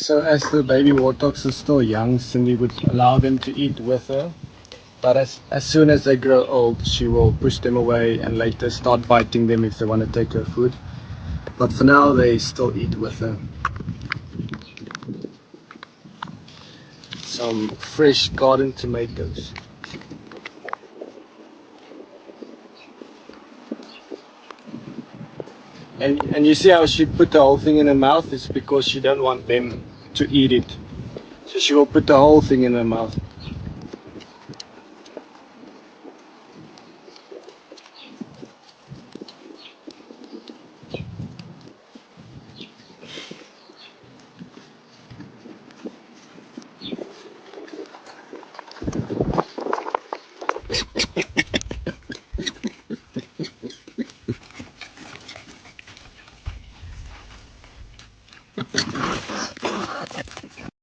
So as the baby warthogs are still young, Cindy would allow them to eat with her. But as soon as they grow old, she will push them away and later start biting them if they want to take her food. But for now, they still eat with her. Some fresh garden tomatoes. And you see how she put the whole thing in her mouth? It's because she don't want them to eat it. So she will put the whole thing in her mouth.